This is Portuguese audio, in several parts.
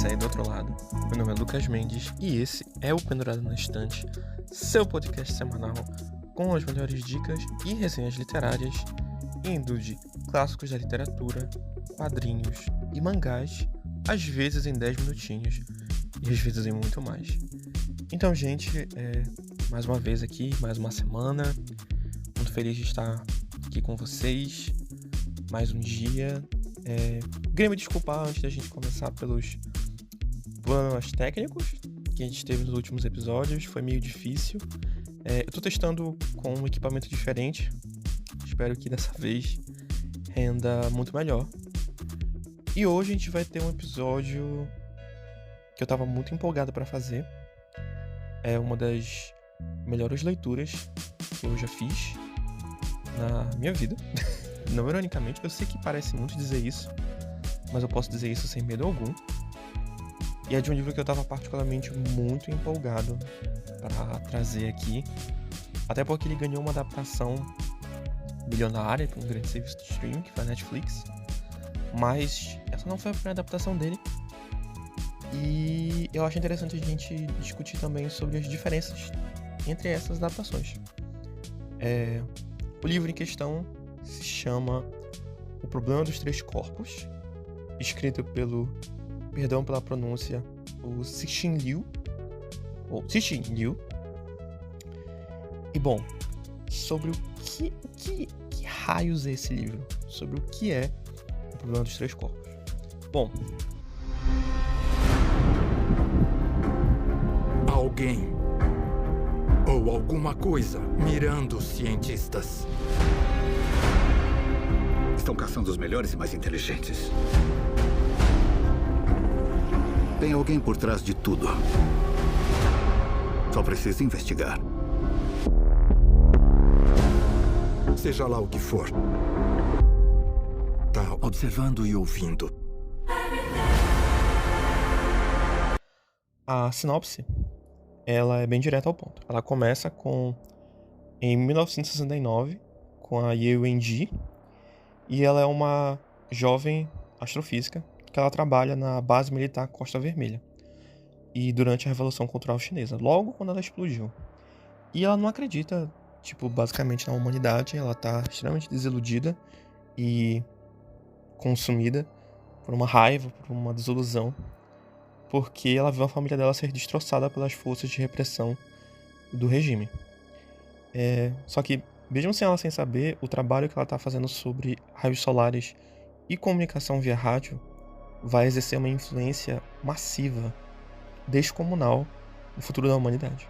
você aí do outro lado. Meu nome é Lucas Mendes e esse é o Pendurado na Estante, seu podcast semanal com as melhores dicas e resenhas literárias, indo de clássicos da literatura, quadrinhos e mangás, às vezes em 10 minutinhos e às vezes em muito mais. Então, gente, mais uma vez aqui, mais uma semana, muito feliz de estar aqui com vocês, mais um dia. Queria me desculpar antes da gente começar pelos problemas técnicos que a gente teve nos últimos episódios, foi meio difícil. Eu tô testando com um equipamento diferente, espero que dessa vez renda muito melhor. E hoje a gente vai ter um episódio que eu tava muito empolgado pra fazer. É uma das melhores leituras que eu já fiz na minha vida. Não ironicamente, eu sei que parece muito dizer isso, mas eu posso dizer isso sem medo algum. E é de um livro que eu tava particularmente muito empolgado para trazer aqui, até porque ele ganhou uma adaptação bilionária para um grande serviço de streaming, que foi a Netflix, mas essa não foi a primeira adaptação dele. E eu acho interessante a gente discutir também sobre as diferenças entre essas adaptações. O livro em questão se chama O Problema dos Três Corpos, escrito pelo, perdão pela pronúncia, o Cixin Liu. E bom, sobre que raios é esse livro? Sobre o que é O Problema dos Três Corpos? Bom, alguém ou alguma coisa mirando os cientistas. Estão caçando os melhores e mais inteligentes. Tem alguém por trás de tudo. Só precisa investigar. Seja lá o que for. Tá observando e ouvindo. a sinopse, ela é bem direta ao ponto. Ela começa em 1969, com a Ye Wenji, e ela é uma jovem astrofísica que ela trabalha na base militar Costa Vermelha, e durante a Revolução Cultural Chinesa, logo quando ela explodiu. E ela não acredita, basicamente na humanidade, ela tá extremamente desiludida e consumida por uma raiva, por uma desilusão, porque ela viu a família dela ser destroçada pelas forças de repressão do regime. Só que, mesmo sem ela saber, o trabalho que ela está fazendo sobre raios solares e comunicação via rádio vai exercer uma influência massiva, descomunal, no futuro da humanidade.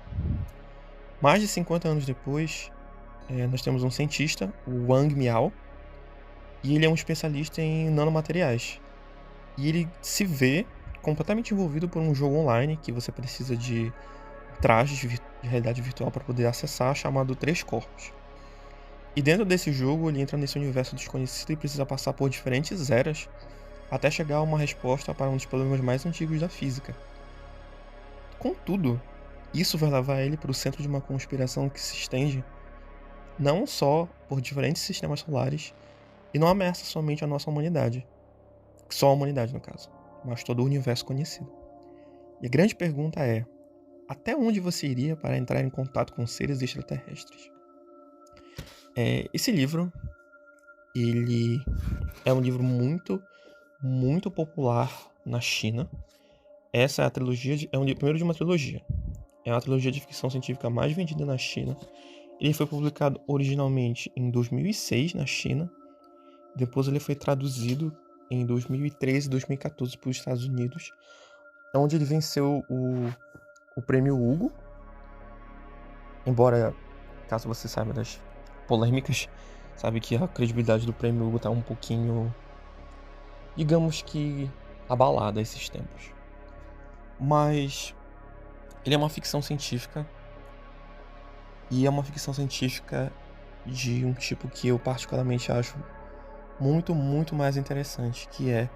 Mais de 50 anos depois, nós temos um cientista, o Wang Miao, e ele é um especialista em nanomateriais. E ele se vê completamente envolvido por um jogo online que você precisa de trajes de realidade virtual para poder acessar, chamado Três Corpos. E dentro desse jogo ele entra nesse universo desconhecido e precisa passar por diferentes eras até chegar a uma resposta para um dos problemas mais antigos da física. Contudo, isso vai levar ele para o centro de uma conspiração que se estende não só por diferentes sistemas solares e não ameaça somente a nossa humanidade, só a humanidade no caso, mas todo o universo conhecido. E a grande pergunta é: até onde você iria para entrar em contato com seres extraterrestres? Esse livro, ele é um livro muito, muito popular na China. Essa é a trilogia, o primeiro de uma trilogia. É a trilogia de ficção científica mais vendida na China. Ele foi publicado originalmente em 2006 na China. Depois ele foi traduzido em 2013 e 2014 para os Estados Unidos, onde ele venceu o prêmio Hugo. Embora, caso você saiba das polêmicas, sabe que a credibilidade do prêmio Hugo está um pouquinho, digamos que, abalada esses tempos. Mas ele é uma ficção científica, e é uma ficção científica de um tipo que eu particularmente acho muito, muito mais interessante, que é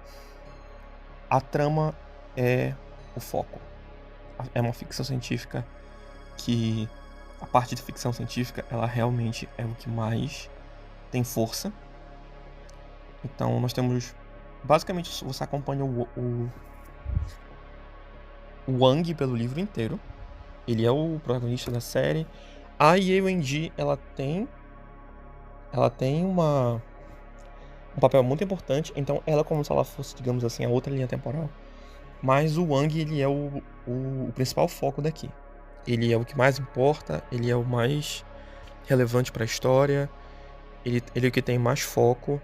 a trama é o foco. É uma ficção científica que a parte de ficção científica, ela realmente é o que mais tem força. Então nós temos, basicamente, você acompanha Wang pelo livro inteiro. Ele é o protagonista da série. A Ye Wenji, ela tem um papel muito importante. Então, ela é como se ela fosse, digamos assim, a outra linha temporal. Mas o Wang, ele é o principal foco daqui. Ele é o que mais importa, ele é o mais relevante para a história, ele é o que tem mais foco.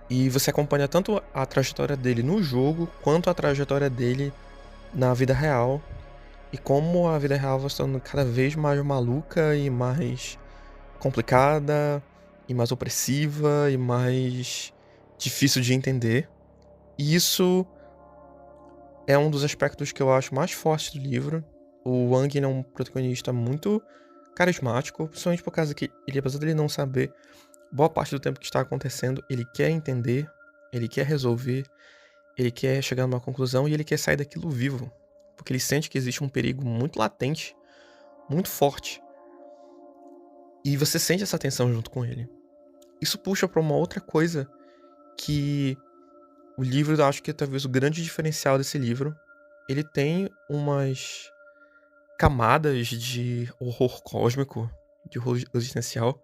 E você acompanha tanto a trajetória dele no jogo, quanto a trajetória dele na vida real. E como a vida real vai se tornando cada vez mais maluca e mais complicada, e mais opressiva, e mais difícil de entender. E isso é um dos aspectos que eu acho mais fortes do livro. O Wang é um protagonista muito carismático, principalmente por causa que ele, apesar de ele não saber boa parte do tempo que está acontecendo, ele quer entender, ele quer resolver, ele quer chegar numa conclusão e ele quer sair daquilo vivo. Porque ele sente que existe um perigo muito latente, muito forte. E você sente essa tensão junto com ele. Isso puxa para uma outra coisa que o livro, eu acho que é talvez o grande diferencial desse livro. Ele tem umas camadas de horror cósmico, de horror existencial,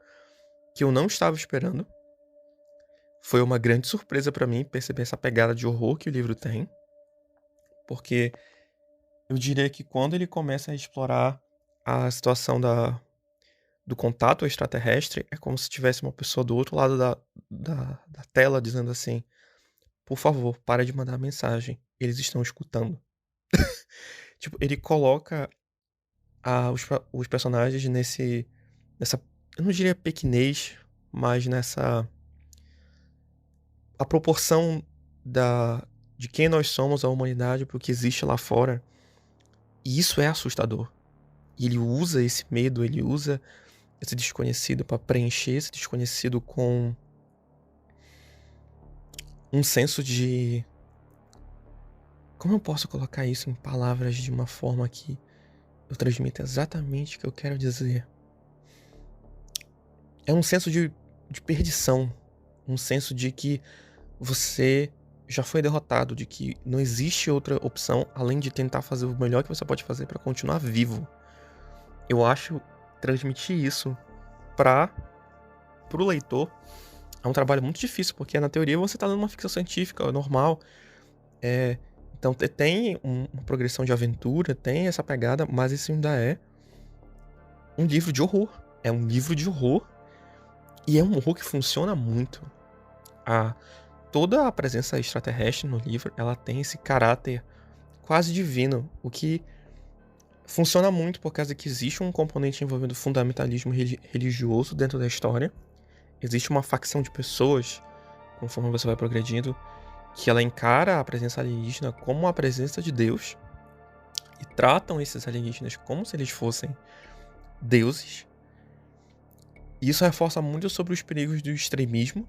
que eu não estava esperando. Foi uma grande surpresa para mim perceber essa pegada de horror que o livro tem. Porque eu diria que quando ele começa a explorar a situação do contato extraterrestre, é como se tivesse uma pessoa do outro lado da tela dizendo assim: por favor, para de mandar mensagem, eles estão escutando. Tipo, ele coloca os personagens nessa, eu não diria pequenez, mas nessa, a proporção de quem nós somos, a humanidade, pro que existe lá fora. E isso é assustador. E ele usa esse medo, ele usa esse desconhecido para preencher esse desconhecido com um senso de... Como eu posso colocar isso em palavras de uma forma que eu transmita exatamente o que eu quero dizer? É um senso de perdição. Um senso de que você já foi derrotado, de que não existe outra opção além de tentar fazer o melhor que você pode fazer para continuar vivo. Eu acho transmitir isso pro leitor é um trabalho muito difícil, porque na teoria você tá lendo uma ficção científica normal. Então tem uma progressão de aventura, tem essa pegada, mas isso ainda é um livro de horror. É um livro de horror. E é um horror que funciona muito. Toda a presença extraterrestre no livro, ela tem esse caráter quase divino, o que funciona muito por causa que existe um componente envolvendo fundamentalismo religioso dentro da história. Existe uma facção de pessoas, conforme você vai progredindo, que ela encara a presença alienígena como a presença de Deus e tratam esses alienígenas como se eles fossem deuses. E isso reforça muito sobre os perigos do extremismo.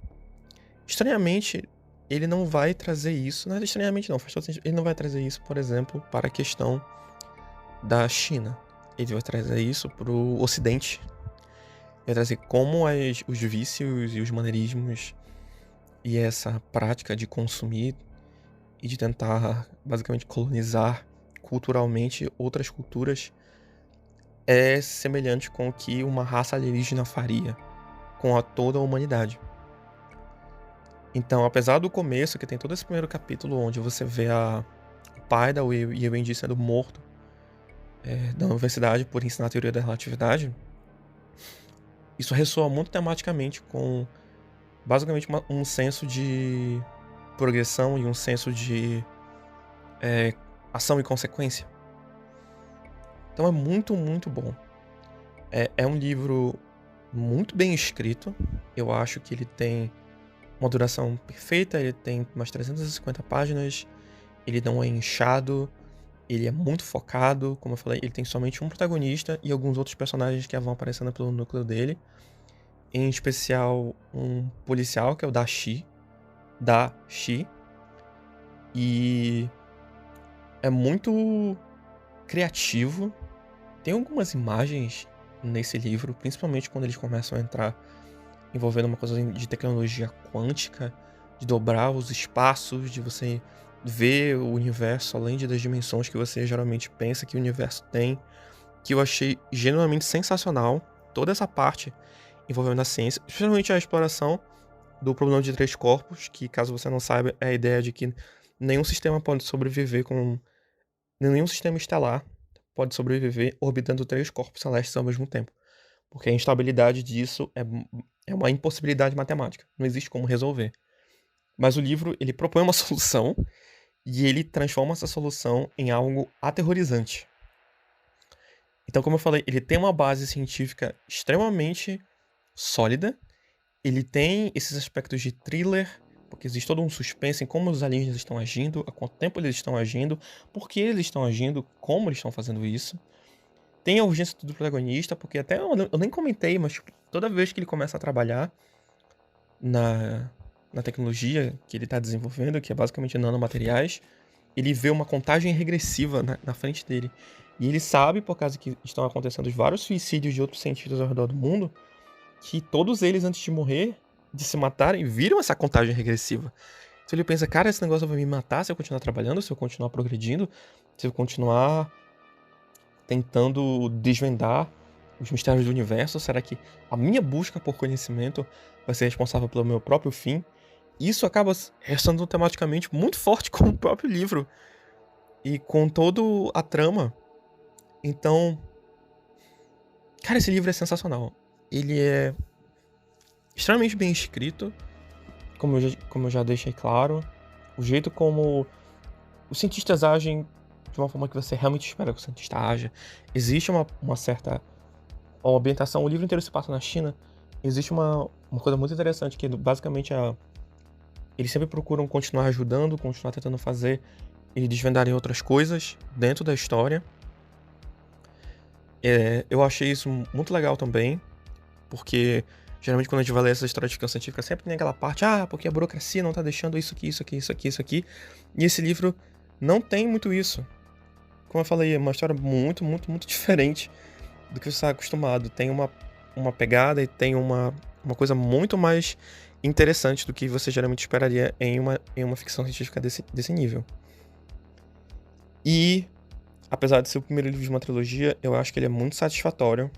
Estranhamente, ele não vai trazer isso, não é estranhamente não, faz todo sentido. Ele não vai trazer isso, por exemplo, para a questão da China. Ele vai trazer isso para o Ocidente. Ele vai trazer como os vícios e os maneirismos e essa prática de consumir e de tentar basicamente colonizar culturalmente outras culturas é semelhante com o que uma raça alienígena faria com toda a humanidade. Então, apesar do começo, que tem todo esse primeiro capítulo onde você vê o pai da Ye Wenji sendo morto da universidade por ensinar a teoria da relatividade, isso ressoa muito tematicamente com basicamente um senso de progressão e um senso de ação e consequência. Então é muito, muito bom. É um livro muito bem escrito. Eu acho que ele tem uma duração perfeita, ele tem umas 350 páginas, ele não é inchado, ele é muito focado, como eu falei, ele tem somente um protagonista e alguns outros personagens que vão aparecendo pelo núcleo dele. Em especial um policial, que é o Dashi. E é muito criativo. Tem algumas imagens nesse livro, principalmente quando eles começam a entrar envolvendo uma coisa de tecnologia quântica, de dobrar os espaços, de você ver o universo além das dimensões que você geralmente pensa que o universo tem, que eu achei genuinamente sensacional. Toda essa parte envolvendo a ciência, especialmente a exploração do problema de três corpos, que, caso você não saiba, é a ideia de que nenhum sistema pode sobreviver com... Nenhum sistema estelar pode sobreviver orbitando três corpos celestes ao mesmo tempo. Porque a instabilidade disso é uma impossibilidade matemática. Não existe como resolver. Mas o livro, ele propõe uma solução e ele transforma essa solução em algo aterrorizante. Então, como eu falei, ele tem uma base científica extremamente sólida. Ele tem esses aspectos de thriller, porque existe todo um suspense em como os alienígenas estão agindo, há quanto tempo eles estão agindo, por que eles estão agindo, como eles estão fazendo isso. Tem a urgência do protagonista, porque até eu nem comentei, mas tipo, toda vez que ele começa a trabalhar na tecnologia que ele está desenvolvendo, que é basicamente nanomateriais, ele vê uma contagem regressiva na frente dele. E ele sabe, por causa que estão acontecendo vários suicídios de outros cientistas ao redor do mundo, que todos eles, antes de morrer, de se matarem, viram essa contagem regressiva. Então ele pensa, cara, esse negócio vai me matar se eu continuar trabalhando, se eu continuar progredindo, se eu continuar tentando desvendar os mistérios do universo. Será que a minha busca por conhecimento vai ser responsável pelo meu próprio fim? Isso acaba restando tematicamente muito forte com o próprio livro e com toda a trama. Então, cara, esse livro é sensacional. Ele é extremamente bem escrito, como eu já deixei claro. O jeito como os cientistas agem de uma forma que você realmente espera que o cientista haja. Existe uma certa ambientação. O livro inteiro se passa na China. Existe uma coisa muito interessante, que basicamente eles sempre procuram continuar ajudando, continuar tentando fazer eles desvendarem outras coisas dentro da história. Eu achei isso muito legal também, porque geralmente quando a gente vai ler essa história de ficção científica, sempre tem aquela parte, porque a burocracia não tá deixando isso aqui, isso aqui, isso aqui, isso aqui. E esse livro não tem muito isso. Como eu falei, é uma história muito, muito, muito diferente do que você está acostumado. Tem uma pegada e tem uma coisa muito mais interessante do que você geralmente esperaria em uma ficção científica desse nível. E, apesar de ser o primeiro livro de uma trilogia, eu acho que ele é muito satisfatório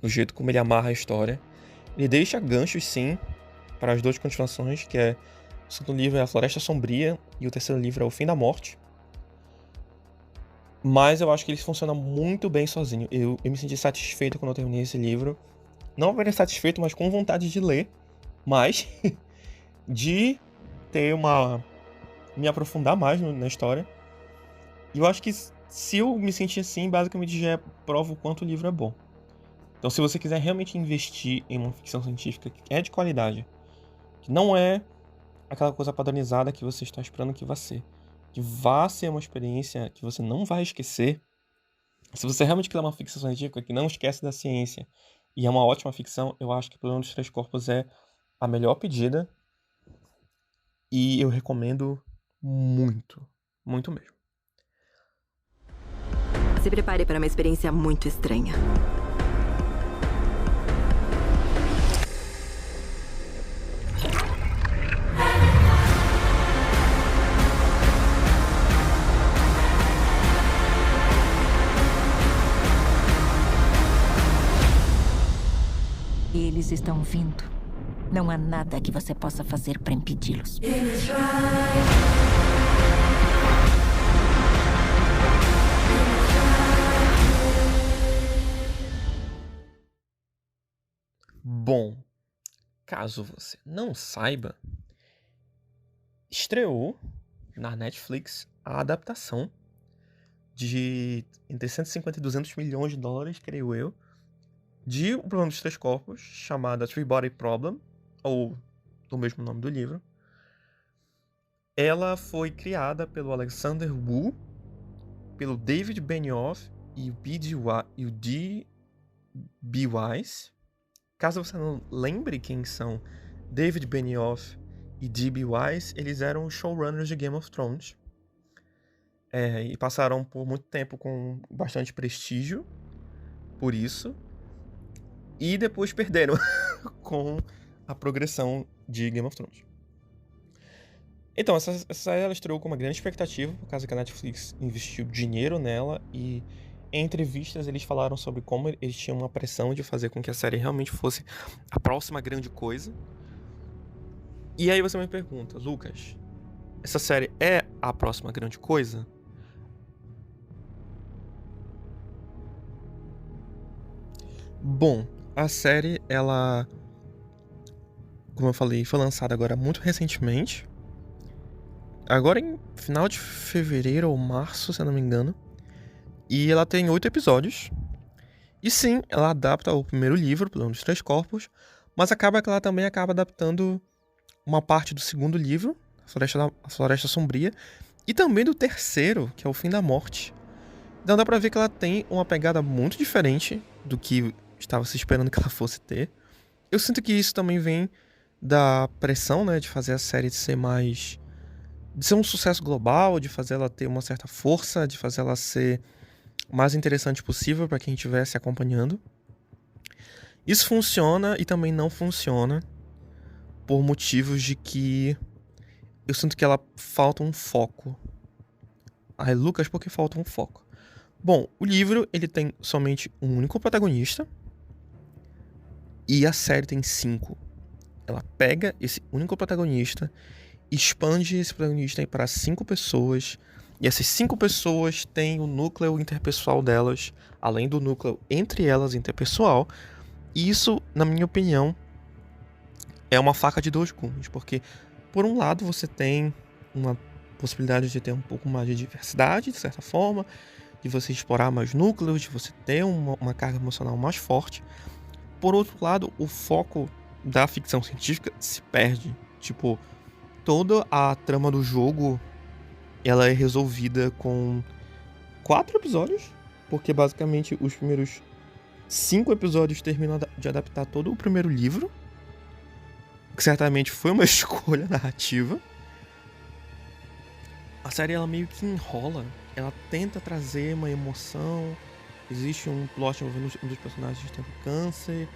no jeito como ele amarra a história. Ele deixa ganchos, sim, para as duas continuações, que é o segundo livro é A Floresta Sombria e o terceiro livro é O Fim da Morte. Mas eu acho que ele funciona muito bem sozinho. Eu me senti satisfeito quando eu terminei esse livro. Não apenas satisfeito, mas com vontade de ler mais, de ter me aprofundar mais na história. E eu acho que se eu me sentir assim, basicamente já prova o quanto o livro é bom. Então, se você quiser realmente investir em uma ficção científica que é de qualidade, que não é aquela coisa padronizada que você está esperando que vá ser, que vá ser uma experiência que você não vai esquecer, se você realmente quer uma ficção científica que não esquece da ciência e é uma ótima ficção, eu acho que O Problema dos Três Corpos é a melhor pedida e eu recomendo muito, muito mesmo. Se prepare para uma experiência muito estranha. Eles estão vindo. Não há nada que você possa fazer para impedi-los. Bom, caso você não saiba, estreou na Netflix a adaptação de entre 150 e 200 milhões de dólares, creio eu, de O Problema dos Três Corpos, chamada Three Body Problem, ou do mesmo nome do livro. Ela foi criada pelo Alexander Wu, pelo David Benioff e o D.B. Weiss. Caso você não lembre quem são David Benioff e D.B. Weiss, eles eram os showrunners de Game of Thrones. E passaram por muito tempo com bastante prestígio por isso. E depois perderam com a progressão de Game of Thrones. Então, essa série ela estreou com uma grande expectativa, por causa que a Netflix investiu dinheiro nela e em entrevistas eles falaram sobre como eles tinham uma pressão de fazer com que a série realmente fosse a próxima grande coisa. E aí você me pergunta, Lucas, essa série é a próxima grande coisa? Bom, a série, ela, como eu falei, foi lançada agora muito recentemente. Agora em final de fevereiro ou março, se eu não me engano. E ela tem 8 episódios. E sim, ela adapta o primeiro livro, Plano dos Três Corpos, mas acaba que ela também acaba adaptando uma parte do segundo livro, A Floresta Sombria, e também do terceiro, que é O Fim da Morte. Então dá pra ver que ela tem uma pegada muito diferente do que estava se esperando que ela fosse ter. Eu sinto que isso também vem da pressão, né, de fazer a série ser um sucesso global, de fazer ela ter uma certa força, de fazer ela ser o mais interessante possível para quem estivesse acompanhando. Isso funciona e também não funciona por motivos de que eu sinto que ela falta um foco. Ai, Lucas, por que falta um foco? Bom, o livro ele tem somente um único protagonista e a série tem 5. Ela pega esse único protagonista, expande esse protagonista para 5 pessoas, e essas 5 pessoas têm o núcleo interpessoal delas, além do núcleo entre elas interpessoal, e isso, na minha opinião, é uma faca de dois gumes, porque por um lado você tem uma possibilidade de ter um pouco mais de diversidade, de certa forma, de você explorar mais núcleos, de você ter uma carga emocional mais forte. Por outro lado, o foco da ficção científica se perde. Tipo, toda a trama do jogo ela é resolvida com 4 episódios, porque basicamente os primeiros 5 episódios terminam de adaptar todo o primeiro livro, que certamente foi uma escolha narrativa. A série ela meio que enrola, ela tenta trazer uma emoção. Existe um plot envolvendo um dos personagens tendo câncer,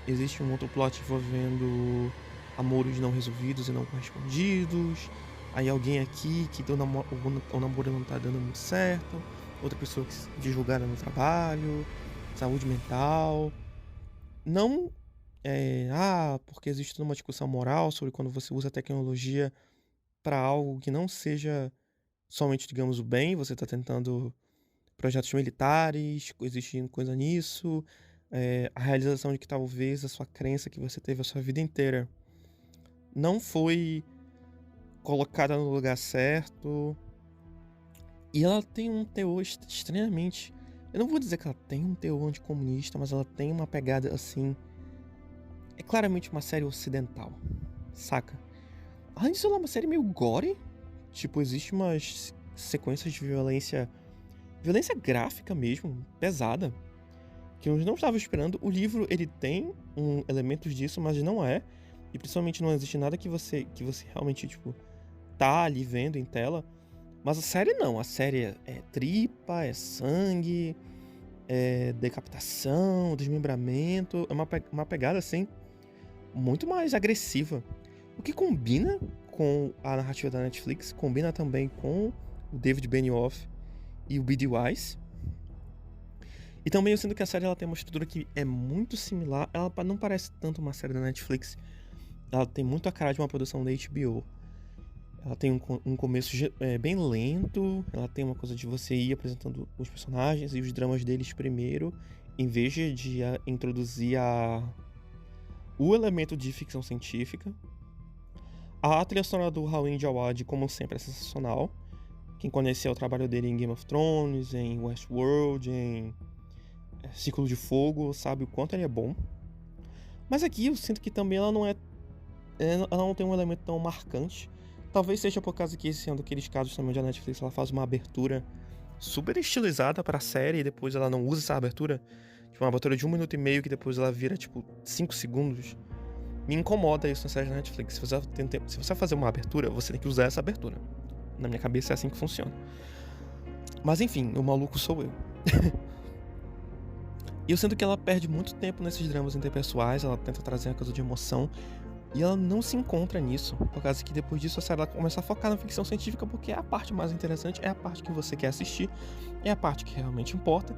existe um outro plot envolvendo amores não resolvidos e não correspondidos. Aí alguém aqui que o namoro não tá dando muito certo, outra pessoa que se divulgaram no trabalho, saúde mental. Não porque existe toda uma discussão moral sobre quando você usa a tecnologia para algo que não seja somente, digamos, o bem, você tá tentando projetos militares, existe coisa nisso, a realização de que talvez a sua crença que você teve a sua vida inteira não foi colocada no lugar certo. E ela tem um teor extremamente... Eu não vou dizer que ela tem um teor anticomunista, mas ela tem uma pegada assim... É claramente uma série ocidental, saca? Além disso, ela é uma série meio gore. Tipo, existe umas sequências de violência gráfica mesmo, pesada, que eu não estava esperando. O livro, ele tem elementos disso, mas não é. E principalmente não existe nada que você realmente, tipo, tá ali vendo em tela. Mas a série não. A série é tripa, é sangue, é decapitação, desmembramento. É uma pegada, assim, muito mais agressiva. O que combina com a narrativa da Netflix, combina também com o David Benioff e o B.D. Weiss. E também eu sinto que a série ela tem uma estrutura que é muito similar. Ela não parece tanto uma série da Netflix. Ela tem muito a cara de uma produção da HBO. Ela tem um começo bem lento. Ela tem uma coisa de você ir apresentando os personagens e os dramas deles primeiro, em vez de introduzir o elemento de ficção científica. A trilha sonora do Raul Jawad, como sempre, é sensacional. Quem conheceu o trabalho dele em Game of Thrones, em Westworld, em Círculo de Fogo, sabe o quanto ele é bom. Mas aqui eu sinto que também ela não tem um elemento tão marcante. Talvez seja por causa que esse é um daqueles casos também onde a Netflix ela faz uma abertura super estilizada pra série e depois ela não usa essa abertura. Tipo, uma abertura de 1 minuto e meio que depois ela vira, tipo, 5 segundos. Me incomoda isso na série da Netflix. Se você vai fazer uma abertura, você tem que usar essa abertura. Na minha cabeça é assim que funciona. Mas enfim, o maluco sou eu. E eu sinto que ela perde muito tempo nesses dramas interpessoais. Ela tenta trazer uma coisa de emoção, E ela não se encontra nisso, por causa que depois disso a série ela começa a focar na ficção científica, porque é a parte mais interessante, é a parte que você quer assistir, é a parte que realmente importa.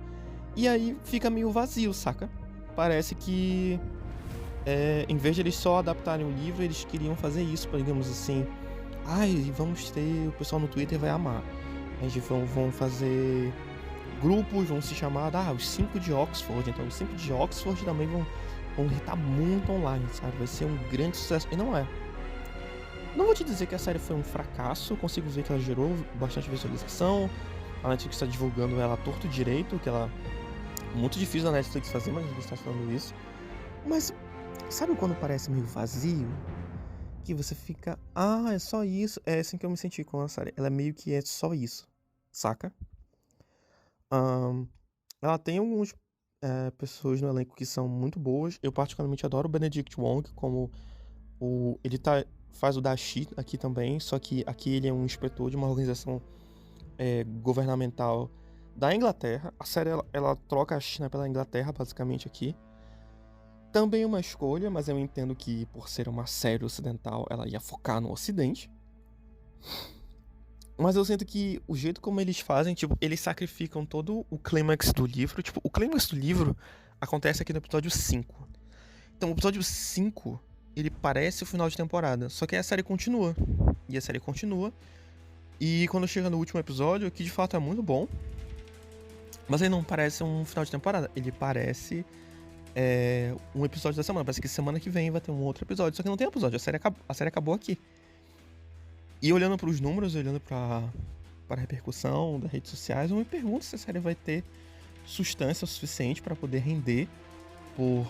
E aí fica meio vazio, saca? Parece que em vez de eles só adaptarem o livro, eles queriam fazer isso, digamos assim. Vamos ter, o pessoal no Twitter vai amar. A gente vão fazer grupos, vão se chamar, os 5 de Oxford. Então os 5 de Oxford também vão irritar muito online, sabe? Vai ser um grande sucesso. E não é. Não vou te dizer que a série foi um fracasso, eu consigo ver que ela gerou bastante visualização. A Netflix está divulgando ela torto direito, que ela... Muito difícil a Netflix fazer, mas a gente está falando isso. Mas, sabe quando parece meio vazio? Que você fica, é só isso. É assim que eu me senti com a série. Ela meio que é só isso, saca? Ela tem algumas pessoas no elenco que são muito boas. Eu particularmente adoro o Benedict Wong, como ele faz o Dashi aqui também, só que aqui ele é um inspetor de uma organização governamental da Inglaterra. A série ela troca a China pela Inglaterra, basicamente, aqui. Também uma escolha, mas eu entendo que por ser uma série ocidental, ela ia focar no Ocidente. Mas eu sinto que o jeito como eles fazem, eles sacrificam todo o clímax do livro. O clímax do livro acontece aqui no episódio 5. Então, o episódio 5, ele parece o final de temporada. Só que aí a série continua. E a série continua. E quando chega no último episódio, que de fato é muito bom, mas ele não parece um final de temporada. Ele parece um episódio da semana. Parece que semana que vem vai ter um outro episódio. Só que não tem episódio. A série acabou aqui. E olhando para os números, olhando para a repercussão das redes sociais, eu me pergunto se a série vai ter substância o suficiente para poder render por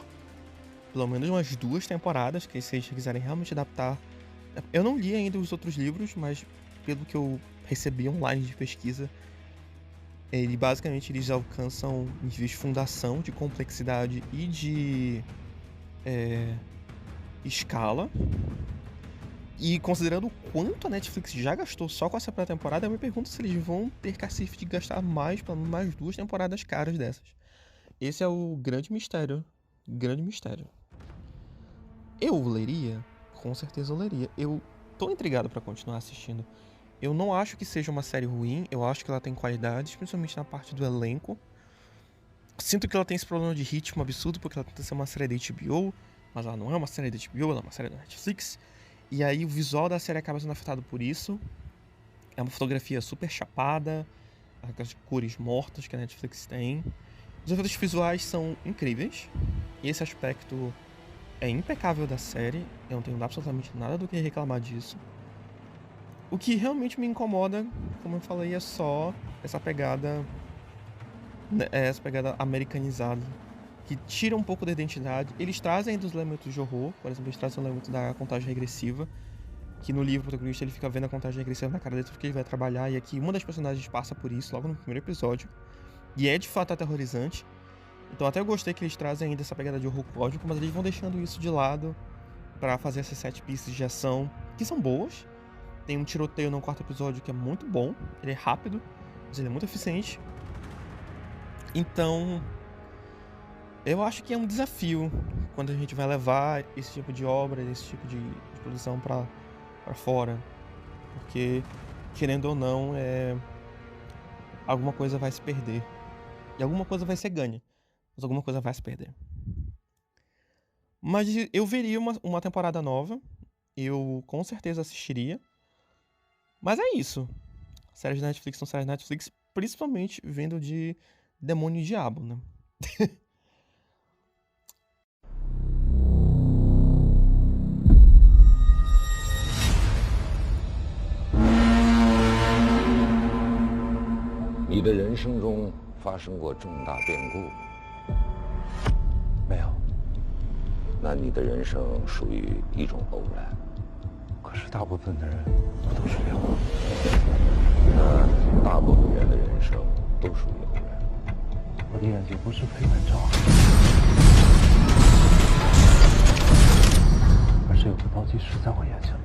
pelo menos umas 2 temporadas, que se eles quiserem realmente adaptar. Eu não li ainda os outros livros, mas pelo que eu recebi online de pesquisa, basicamente eles alcançam níveis de fundação, de complexidade e de escala. E considerando o quanto a Netflix já gastou só com essa primeira temporada, eu me pergunto se eles vão ter cacife de gastar pelo menos mais 2 temporadas caras dessas. Esse é o grande mistério. Grande mistério. Eu leria? Com certeza eu leria. Eu tô intrigado pra continuar assistindo. Eu não acho que seja uma série ruim, eu acho que ela tem qualidades, principalmente na parte do elenco. Sinto que ela tem esse problema de ritmo absurdo, porque ela tenta ser uma série da HBO, mas ela não é uma série da HBO, ela é uma série da Netflix. E aí o visual da série acaba sendo afetado por isso. É uma fotografia super chapada, aquelas cores mortas que a Netflix tem. Os efeitos visuais são incríveis, e esse aspecto é impecável da série. Eu não tenho absolutamente nada do que reclamar disso. O que realmente me incomoda, como eu falei, é só essa pegada americanizada, que tira um pouco da identidade. Eles trazem ainda os elementos de horror, por exemplo, eles trazem o elemento da contagem regressiva, que no livro o protagonista ele fica vendo a contagem regressiva na cara dele porque ele vai trabalhar, e aqui uma das personagens passa por isso logo no primeiro episódio, e é de fato aterrorizante. Então até eu gostei que eles trazem ainda essa pegada de horror cósmico, mas eles vão deixando isso de lado pra fazer essas 7 pistas de ação, que são boas. Tem um tiroteio no 4º episódio que é muito bom, ele é rápido, mas ele é muito eficiente. Então, eu acho que é um desafio quando a gente vai levar esse tipo de obra, esse tipo de produção pra fora. Porque, querendo ou não, alguma coisa vai se perder. E alguma coisa vai ser ganha, mas alguma coisa vai se perder. Mas eu veria uma temporada nova, eu com certeza assistiria. Mas é isso. Séries da Netflix são séries da Netflix, principalmente vindo de Demônio e Diabo, né?你的人生中发生过重大变故？没有。那你的人生属于一种偶然。可是大部分的人不都是这样吗？那大部分人的人生都属于偶然。我的眼睛不是陪伴照，而是有个倒计时在我眼前。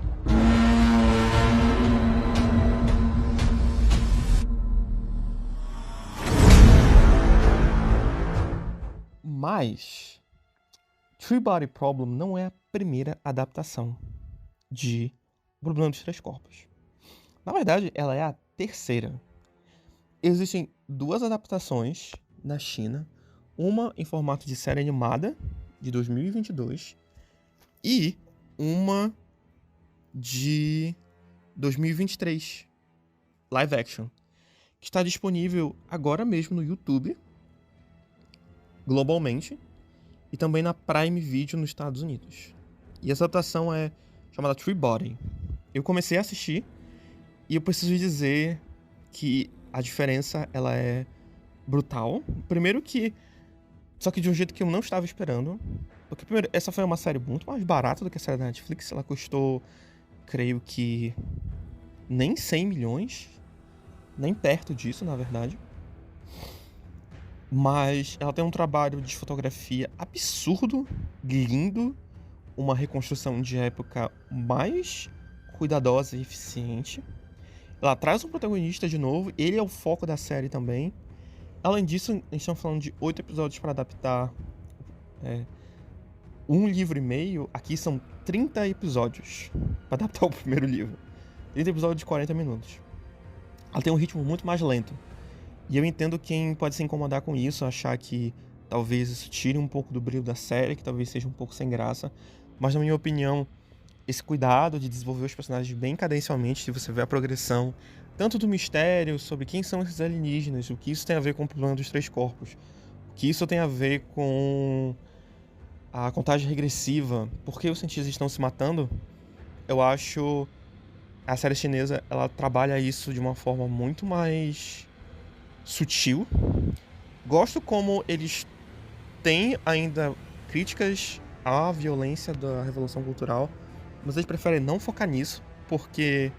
Mas Three Body Problem não é primeira adaptação de O Problema dos Três Corpos. Na verdade, ela é a terceira. Existem 2 adaptações na China, uma em formato de série animada, de 2022, e uma de 2023, live action, que está disponível agora mesmo no YouTube, globalmente, e também na Prime Video nos Estados Unidos. E essa adaptação é chamada Tree Body. Eu comecei a assistir e eu preciso dizer que a diferença ela é brutal. Primeiro que... Só que de um jeito que eu não estava esperando. Porque, primeiro, essa foi uma série muito mais barata do que a série da Netflix. Ela custou, creio que, nem 100 milhões. Nem perto disso, na verdade. Mas ela tem um trabalho de fotografia absurdo, lindo. Uma reconstrução de época mais cuidadosa e eficiente. Ela traz um protagonista de novo. Ele é o foco da série também. Além disso, a gente está falando de 8 episódios para adaptar um livro e meio. Aqui são 30 episódios para adaptar o primeiro livro. 30 episódios de 40 minutos. Ela tem um ritmo muito mais lento. E eu entendo quem pode se incomodar com isso, achar que talvez isso tire um pouco do brilho da série, que talvez seja um pouco sem graça. Mas, na minha opinião, esse cuidado de desenvolver os personagens bem cadencialmente, se você vê a progressão, tanto do mistério, sobre quem são esses alienígenas, o que isso tem a ver com o problema dos três corpos, o que isso tem a ver com a contagem regressiva, por que os cientistas estão se matando, eu acho a série chinesa, ela trabalha isso de uma forma muito mais sutil. Gosto como eles têm ainda críticas à violência da Revolução Cultural, mas eles preferem não focar nisso, porque,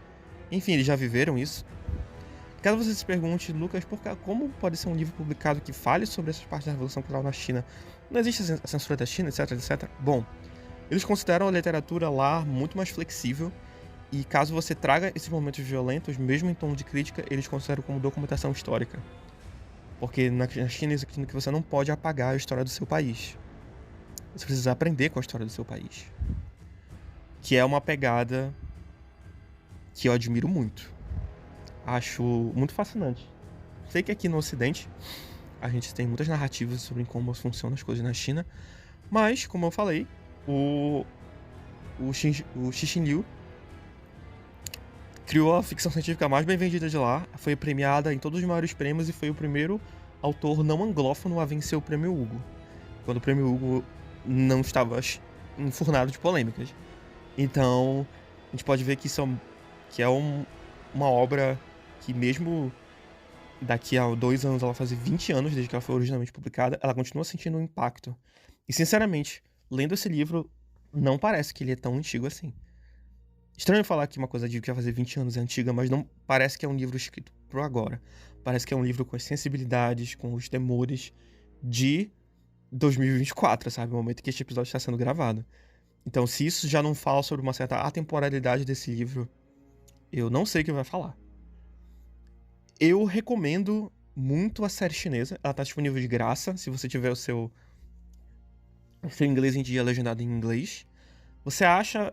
enfim, eles já viveram isso. Caso você se pergunte, Lucas, como pode ser um livro publicado que fale sobre essas partes da Revolução Cultural na China? Não existe a censura da China, etc, etc. Bom, eles consideram a literatura lá muito mais flexível, e caso você traga esses momentos violentos, mesmo em tom de crítica, eles consideram como documentação histórica. Porque na China isso aqui que você não pode apagar a história do seu país. Você precisa aprender com a história do seu país. Que é uma pegada que eu admiro muito. Acho muito fascinante. Sei que aqui no Ocidente a gente tem muitas narrativas sobre como funcionam as coisas na China, mas, como eu falei, o Cixin Liu criou a ficção científica mais bem vendida de lá, foi premiada em todos os maiores prêmios e foi o primeiro autor não anglófono a vencer o prêmio Hugo, quando o prêmio Hugo não estava enfurnado de polêmicas. Então, a gente pode ver que isso é uma obra que, mesmo daqui a 2 anos, ela fazer 20 anos desde que ela foi originalmente publicada, ela continua sentindo um impacto. E, sinceramente, lendo esse livro, não parece que ele é tão antigo assim. Estranho falar que uma coisa que vai fazer 20 anos é antiga, mas não parece que é um livro escrito pro agora. Parece que é um livro com as sensibilidades, com os temores de 2024, sabe? O momento que este episódio está sendo gravado. Então, se isso já não fala sobre uma certa atemporalidade desse livro, eu não sei o que vai falar. Eu recomendo muito a série chinesa. Ela tá disponível de graça, se você tiver o seu inglês em dia legendado em inglês. Você acha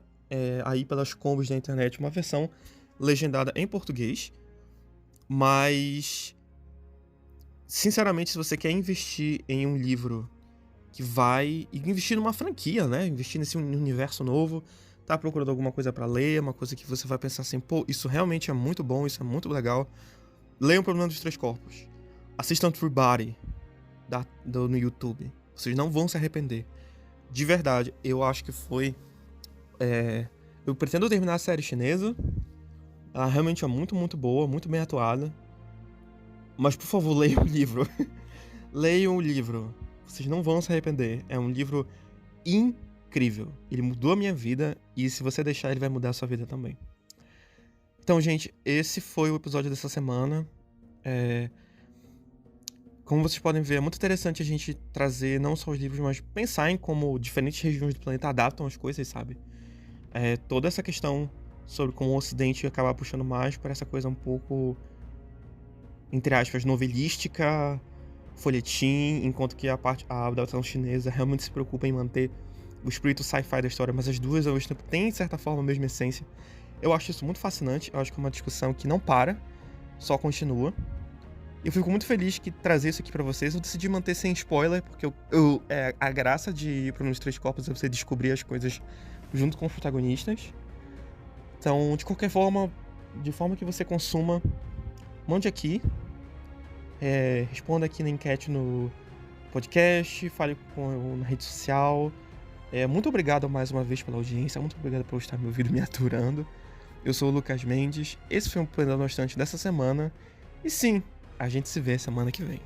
aí pelas combos da internet uma versão legendada em português. Mas, sinceramente, se você quer investir em um livro que vai investir numa franquia, né? Investir nesse universo novo, tá procurando alguma coisa pra ler, uma coisa que você vai pensar assim, pô, isso realmente é muito bom, isso é muito legal. Leiam O Problema dos Três Corpos. Assistam True Body no YouTube. Vocês não vão se arrepender. De verdade, eu acho que foi... eu pretendo terminar a série chinesa. Ela realmente é muito, muito boa, muito bem atuada. Mas, por favor, leiam o livro. Leiam o livro. Vocês não vão se arrepender. É um livro incrível. Ele mudou a minha vida e, se você deixar, ele vai mudar a sua vida também. Então, gente, esse foi o episódio dessa semana. Como vocês podem ver, é muito interessante a gente trazer não só os livros, mas pensar em como diferentes regiões do planeta adaptam as coisas, sabe? Toda essa questão sobre como o Ocidente acaba puxando mais para essa coisa um pouco, entre aspas, novelística, folhetim, enquanto que a adaptação chinesa realmente se preocupa em manter o espírito sci-fi da história, mas as duas ao mesmo tempo têm, de certa forma, a mesma essência. Eu acho isso muito fascinante, eu acho que é uma discussão que não para, só continua. E eu fico muito feliz que trazer isso aqui pra vocês. Eu decidi manter sem spoiler, porque a graça de ir para os 3 corpos é você descobrir as coisas junto com os protagonistas. Então, de qualquer forma, de forma que você consuma, mande aqui, responda aqui na enquete no podcast, fale na rede social. Muito obrigado mais uma vez pela audiência, muito obrigado por estar me ouvindo e me aturando. Eu sou o Lucas Mendes, esse foi o Planejando Bastante dessa semana, e sim, a gente se vê semana que vem.